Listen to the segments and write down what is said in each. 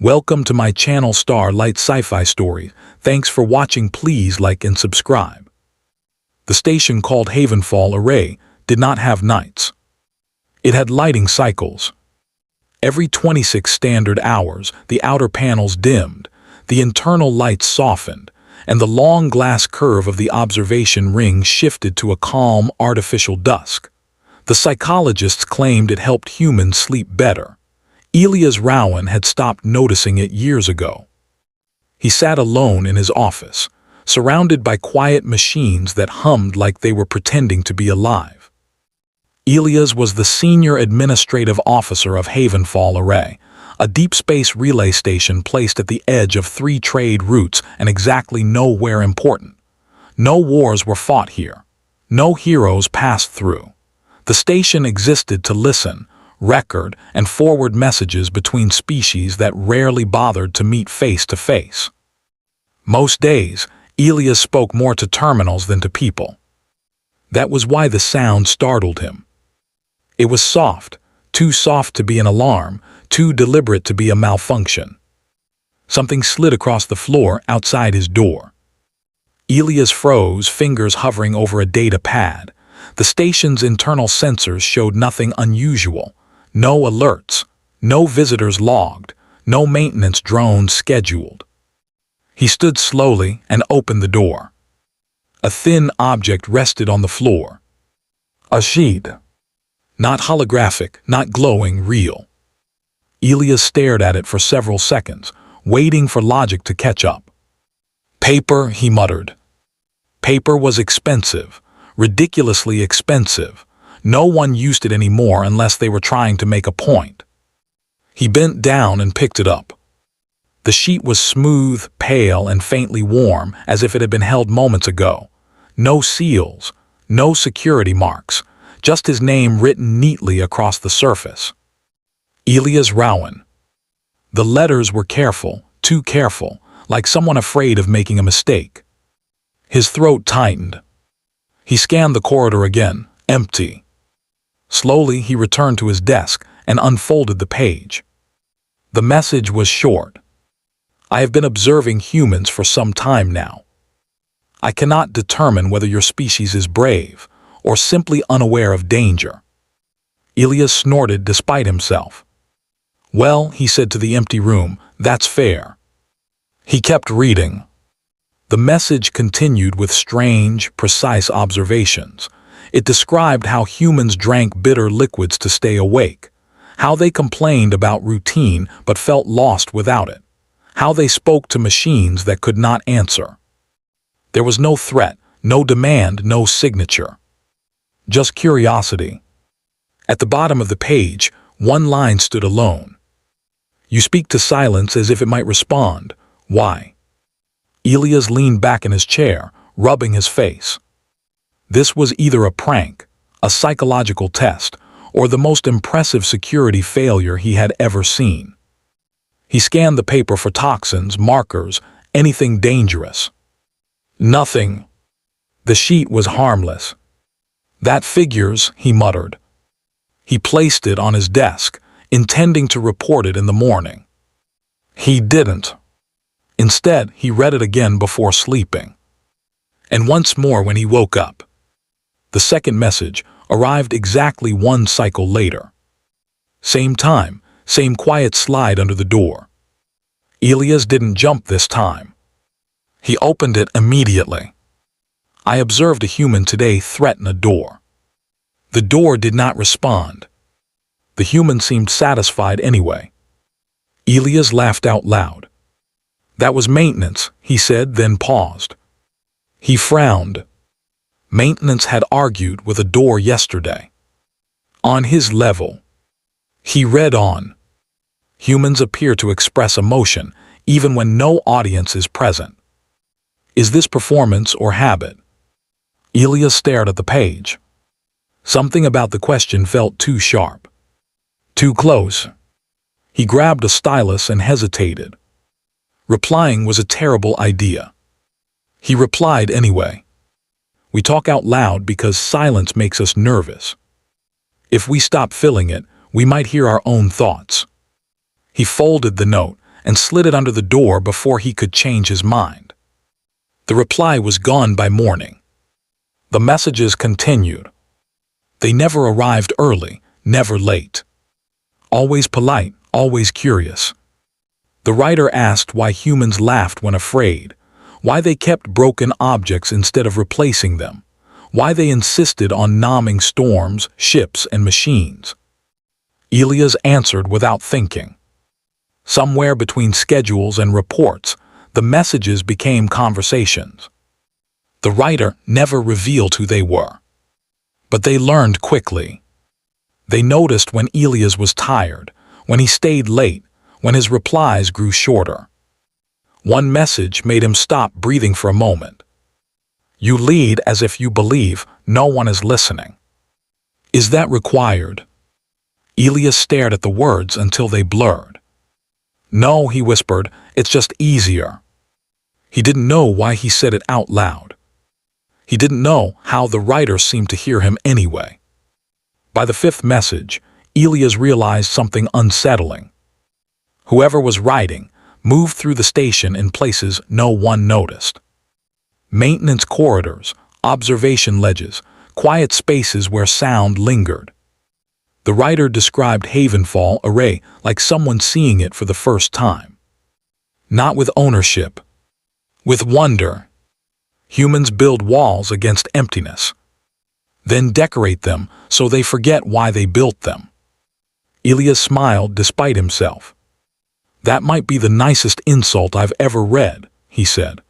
Welcome to my channel Starlight Sci-Fi Stories. Thanks for watching. Please like and subscribe. The station called Havenfall Array did not have nights. It had lighting cycles. Every 26 standard hours, the outer panels dimmed, the internal lights softened, and the long glass curve of the observation ring shifted to a calm, artificial dusk. The psychologists claimed it helped humans sleep better. Elias Rowan had stopped noticing it years ago. He sat alone in his office, surrounded by quiet machines that hummed like they were pretending to be alive. Elias was the senior administrative officer of Havenfall Array, a deep space relay station placed at the edge of 3 trade routes and exactly nowhere important. No wars were fought here. No heroes passed through. The station existed to listen, record, and forward messages between species that rarely bothered to meet face to face. Most days, Elias spoke more to terminals than to people. That was why the sound startled him. It was soft, too soft to be an alarm, too deliberate to be a malfunction. Something slid across the floor outside his door. Elias froze, fingers hovering over a data pad. The station's internal sensors showed nothing unusual. No alerts, no visitors logged, no maintenance drones scheduled. He stood slowly and opened the door. A thin object rested on the floor. A sheet. Not holographic, not glowing, real. Elias stared at it for several seconds, waiting for logic to catch up. Paper, he muttered. Paper was expensive, ridiculously expensive. No one used it anymore unless they were trying to make a point. He bent down and picked it up. The sheet was smooth, pale, and faintly warm, as if it had been held moments ago. No seals, no security marks, just his name written neatly across the surface. Elias Rowan. The letters were careful, too careful, like someone afraid of making a mistake. His throat tightened. He scanned the corridor again, empty. Slowly, he returned to his desk and unfolded the page. The message was short. I have been observing humans for some time now. I cannot determine whether your species is brave or simply unaware of danger. Elias snorted despite himself. Well, he said to the empty room, that's fair. He kept reading. The message continued with strange, precise observations. It described how humans drank bitter liquids to stay awake, how they complained about routine but felt lost without it, how they spoke to machines that could not answer. There was no threat, no demand, no signature. Just curiosity. At the bottom of the page, one line stood alone. You speak to silence as if it might respond. Why? Elias leaned back in his chair, rubbing his face. This was either a prank, a psychological test, or the most impressive security failure he had ever seen. He scanned the paper for toxins, markers, anything dangerous. Nothing. The sheet was harmless. That figures, he muttered. He placed it on his desk, intending to report it in the morning. He didn't. Instead, he read it again before sleeping. And once more when he woke up. The second message arrived exactly 1 cycle later. Same time, same quiet slide under the door. Elias didn't jump this time. He opened it immediately. I observed a human today threaten a door. The door did not respond. The human seemed satisfied anyway. Elias laughed out loud. That was maintenance, he said, then paused. He frowned. Maintenance had argued with a door yesterday. On his level. He read on. Humans appear to express emotion, even when no audience is present. Is this performance or habit? Elias stared at the page. Something about the question felt too sharp. Too close. He grabbed a stylus and hesitated. Replying was a terrible idea. He replied anyway. We talk out loud because silence makes us nervous. If we stop filling it, we might hear our own thoughts. He folded the note and slid it under the door before he could change his mind. The reply was gone by morning. The messages continued. They never arrived early, never late. Always polite, always curious. The writer asked why humans laughed when afraid, why they kept broken objects instead of replacing them, why they insisted on numbing storms, ships, and machines. Elias answered without thinking. Somewhere between schedules and reports, the messages became conversations. The writer never revealed who they were. But they learned quickly. They noticed when Elias was tired, when he stayed late, when his replies grew shorter. One message made him stop breathing for a moment. You lead as if you believe no one is listening. Is that required? Elias stared at the words until they blurred. No, he whispered, it's just easier. He didn't know why he said it out loud. He didn't know how the writer seemed to hear him anyway. By the fifth message, Elias realized something unsettling. Whoever was writing moved through the station in places no one noticed. Maintenance corridors, observation ledges, quiet spaces where sound lingered. The writer described Havenfall Array like someone seeing it for the first time. Not with ownership, with wonder. Humans build walls against emptiness, then decorate them so they forget why they built them. Elias smiled despite himself. That might be the nicest insult I've ever read, he said.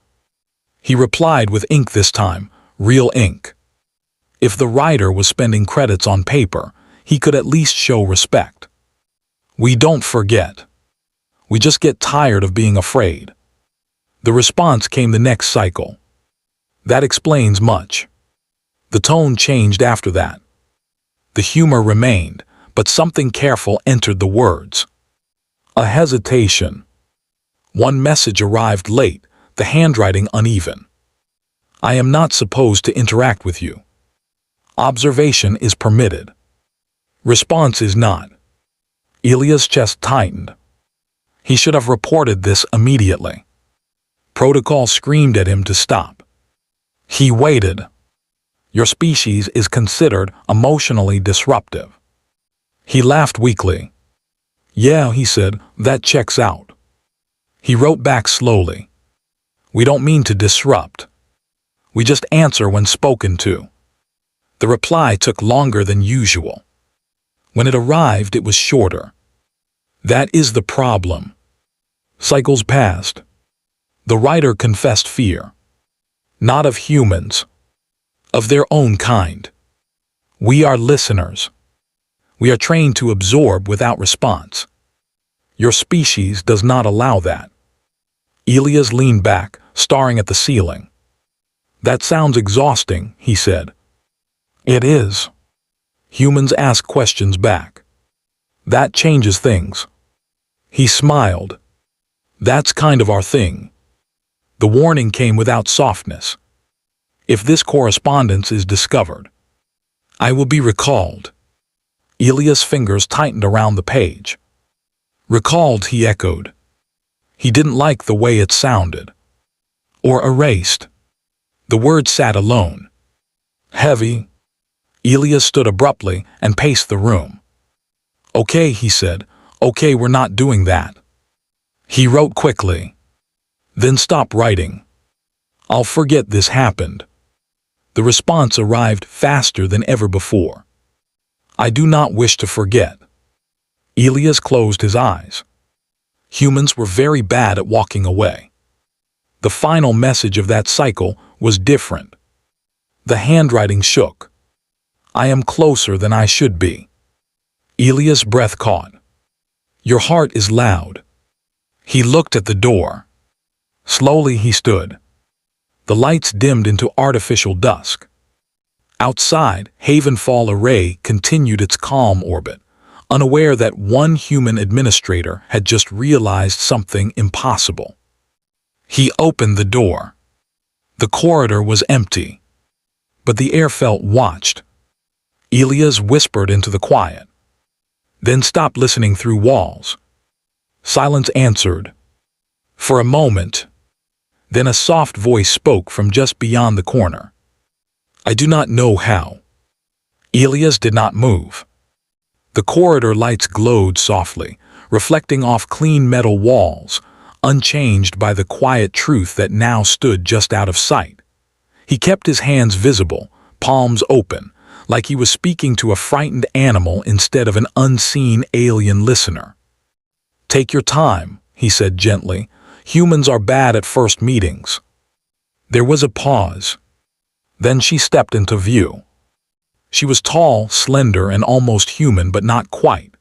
He replied with ink this time, real ink. If the writer was spending credits on paper, he could at least show respect. We don't forget. We just get tired of being afraid. The response came the next cycle. That explains much. The tone changed after that. The humor remained, but something careful entered the words. A hesitation. One message arrived late, the handwriting uneven. I am not supposed to interact with you. Observation is permitted. Response is not. Elias' chest tightened. He should have reported this immediately. Protocol screamed at him to stop. He waited. Your species is considered emotionally disruptive. He laughed weakly. Yeah, he said, that checks out. He wrote back slowly. We don't mean to disrupt. We just answer when spoken to. The reply took longer than usual. When it arrived, it was shorter. That is the problem. Cycles passed. The writer confessed fear. Not of humans. Of their own kind. We are listeners. We are trained to absorb without response. Your species does not allow that. Elias leaned back, staring at the ceiling. That sounds exhausting, he said. It is. Humans ask questions back. That changes things. He smiled. That's kind of our thing. The warning came without softness. If this correspondence is discovered, I will be recalled. Elias' fingers tightened around the page. Recalled, he echoed. He didn't like the way it sounded. Or erased. The word sat alone. Heavy. Elias stood abruptly and paced the room. Okay, he said. Okay, we're not doing that. He wrote quickly. Then stopped writing. I'll forget this happened. The response arrived faster than ever before. I do not wish to forget. Elias closed his eyes. Humans were very bad at walking away. The final message of that cycle was different. The handwriting shook. I am closer than I should be. Elias' breath caught. Your heart is loud. He looked at the door. Slowly he stood. The lights dimmed into artificial dusk. Outside, Havenfall Array continued its calm orbit, unaware that one human administrator had just realized something impossible. He opened the door. The corridor was empty, but the air felt watched. Elias whispered into the quiet, then stopped listening through walls. Silence answered, For a moment, then a soft voice spoke from just beyond the corner. I do not know how. Elias did not move. The corridor lights glowed softly, reflecting off clean metal walls, unchanged by the quiet truth that now stood just out of sight. He kept his hands visible, palms open, like he was speaking to a frightened animal instead of an unseen alien listener. Take your time, he said gently. Humans are bad at first meetings. There was a pause. Then she stepped into view. She was tall, slender, and almost human, but not quite.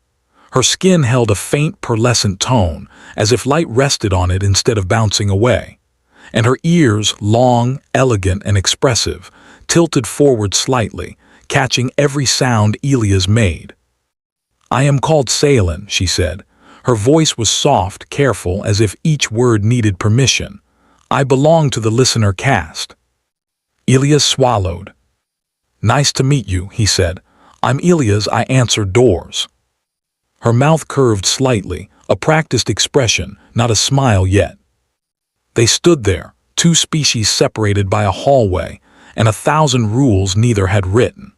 Her skin held a faint pearlescent tone, as if light rested on it instead of bouncing away. And her ears, long, elegant, and expressive, tilted forward slightly, catching every sound Elias made. I am called Salen, she said. Her voice was soft, careful, as if each word needed permission. I belong to the listener caste. Elias swallowed. Nice to meet you, he said. I'm Elias, I answer doors. Her mouth curved slightly, a practiced expression, not a smile yet. They stood there, two species separated by a hallway, and 1,000 rules neither had written.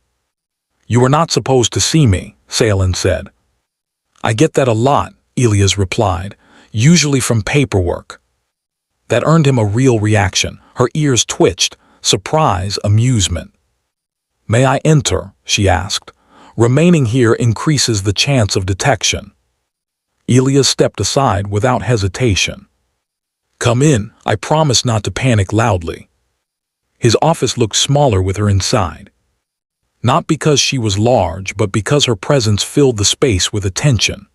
You are not supposed to see me, Salen said. I get that a lot, Elias replied, usually from paperwork. That earned him a real reaction. Her ears twitched, surprise, amusement. May I enter? She asked. Remaining here increases the chance of detection. Elias stepped aside without hesitation. Come in, I promise not to panic loudly. His office looked smaller with her inside. Not because she was large, but because her presence filled the space with attention.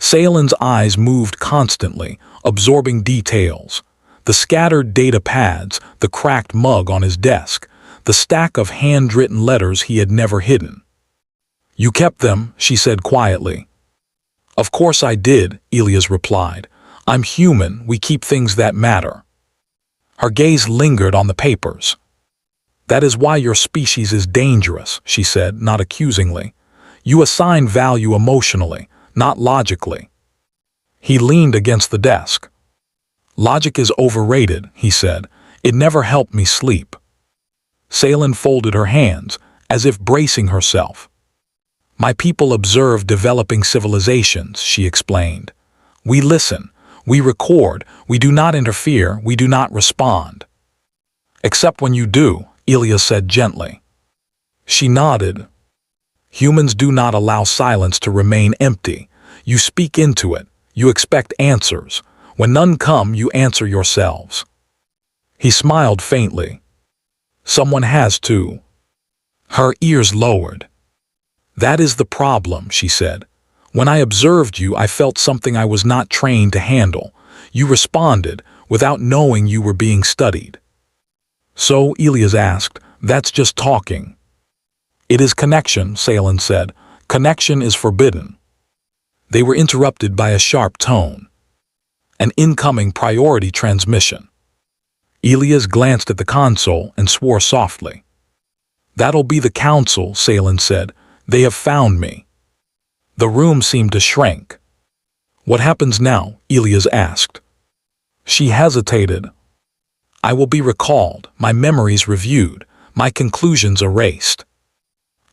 Salen's eyes moved constantly, absorbing details. The scattered data pads, the cracked mug on his desk, the stack of handwritten letters he had never hidden. You kept them, she said quietly. Of course I did, Elias replied. I'm human, we keep things that matter. Her gaze lingered on the papers. That is why your species is dangerous, she said, not accusingly. You assign value emotionally, not logically. He leaned against the desk. Logic is overrated, he said. It never helped me sleep. Salen folded her hands, as if bracing herself. My people observe developing civilizations, she explained. We listen, we record, we do not interfere, we do not respond. Except when you do, Elias said gently. She nodded. Humans do not allow silence to remain empty. You speak into it. You expect answers. When none come, you answer yourselves. He smiled faintly. Someone has to. Her ears lowered. That is the problem, she said. When I observed you, I felt something I was not trained to handle. You responded, without knowing you were being studied. So, Elias asked, that's just talking. It is connection, Salen said. Connection is forbidden. They were interrupted by a sharp tone. An incoming priority transmission. Elias glanced at the console and swore softly. That'll be the council, Salen said. They have found me. The room seemed to shrink. What happens now? Elias asked. She hesitated. I will be recalled, my memories reviewed, my conclusions erased.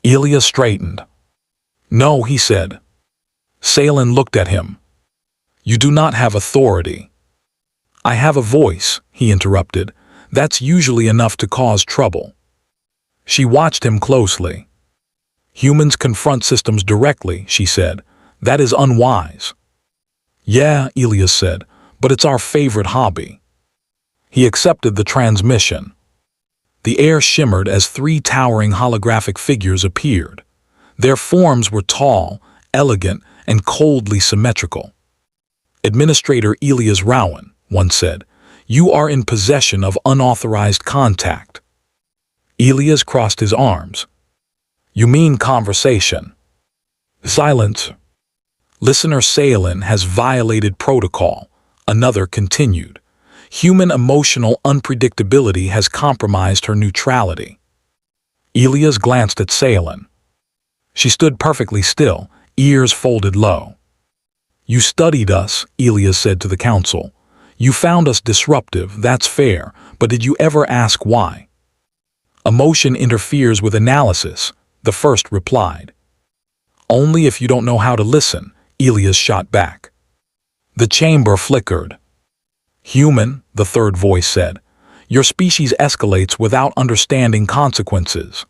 Elias straightened. No, he said. Salen looked at him. You do not have authority. I have a voice, he interrupted. That's usually enough to cause trouble. She watched him closely. Humans confront systems directly, she said. That is unwise. Yeah, Elias said, but it's our favorite hobby. He accepted the transmission. The air shimmered as 3 towering holographic figures appeared. Their forms were tall, elegant, and coldly symmetrical. Administrator Elias Rowan, one said, you are in possession of unauthorized contact. Elias crossed his arms. You mean conversation? Silence. Listener Salen has violated protocol, another continued. Human emotional unpredictability has compromised her neutrality. Elias glanced at Salen. She stood perfectly still, ears folded low. You studied us, Elias said to the council. You found us disruptive, that's fair, but did you ever ask why? Emotion interferes with analysis, the first replied. Only if you don't know how to listen, Elias shot back. The chamber flickered. Human, the third voice said, your species escalates without understanding consequences.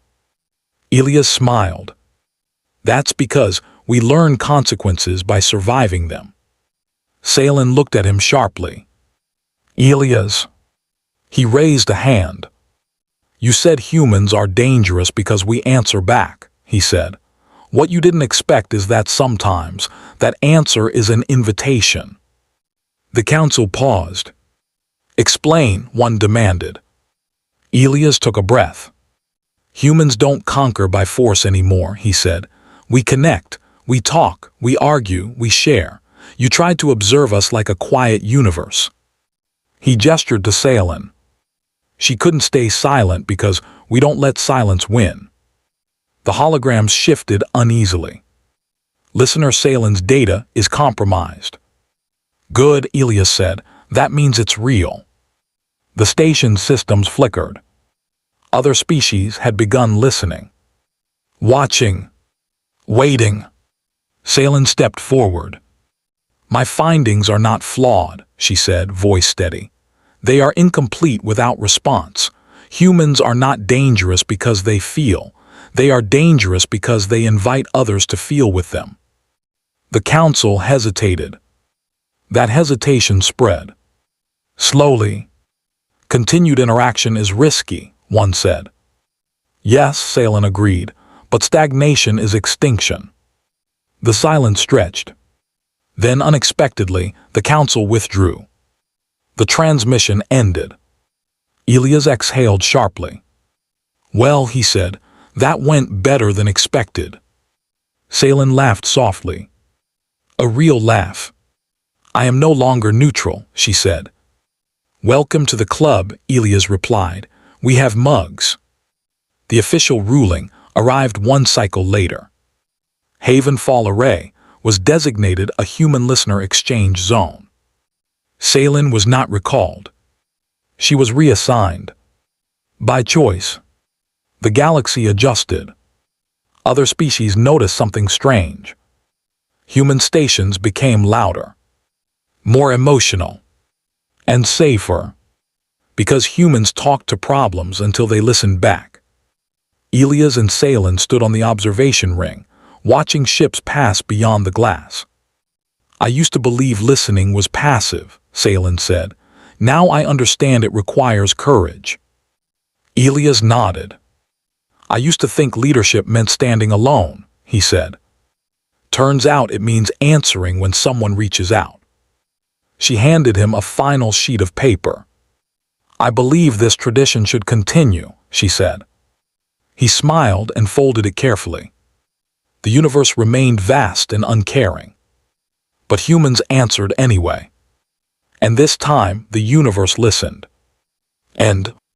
Elias smiled. That's because we learn consequences by surviving them. Salen looked at him sharply. Elias. He raised a hand. You said humans are dangerous because we answer back, he said. What you didn't expect is that sometimes that answer is an invitation. The council paused. Explain, one demanded. Elias took a breath. Humans don't conquer by force anymore, he said. We connect, we talk, we argue, we share. You tried to observe us like a quiet universe. He gestured to Salen. She couldn't stay silent because we don't let silence win. The holograms shifted uneasily. Listener Salen's data is compromised. Good, Elias said. That means it's real. The station's systems flickered. Other species had begun listening. Watching. Waiting. Salen stepped forward. My findings are not flawed, she said, voice steady. They are incomplete without response. Humans are not dangerous because they feel. They are dangerous because they invite others to feel with them. The council hesitated. That hesitation spread. Slowly. Continued interaction is risky, one said. Yes, Salen agreed, but stagnation is extinction. The silence stretched. Then, unexpectedly, the council withdrew. The transmission ended. Elias exhaled sharply. Well, he said, that went better than expected. Salen laughed softly. A real laugh. I am no longer neutral, she said. Welcome to the club, Elias replied. We have mugs. The official ruling arrived one cycle later. Havenfall Array was designated a human listener exchange zone. Salen was not recalled. She was reassigned. By choice. The galaxy adjusted. Other species noticed something strange. Human stations became louder, more emotional, and safer, because humans talked to problems until they listened back. Elias and Salen stood on the observation ring, watching ships pass beyond the glass. I used to believe listening was passive, Salen said. Now I understand it requires courage. Elias nodded. I used to think leadership meant standing alone, he said. Turns out it means answering when someone reaches out. She handed him a final sheet of paper. I believe this tradition should continue, she said. He smiled and folded it carefully. The universe remained vast and uncaring. But humans answered anyway. And this time, the universe listened. End.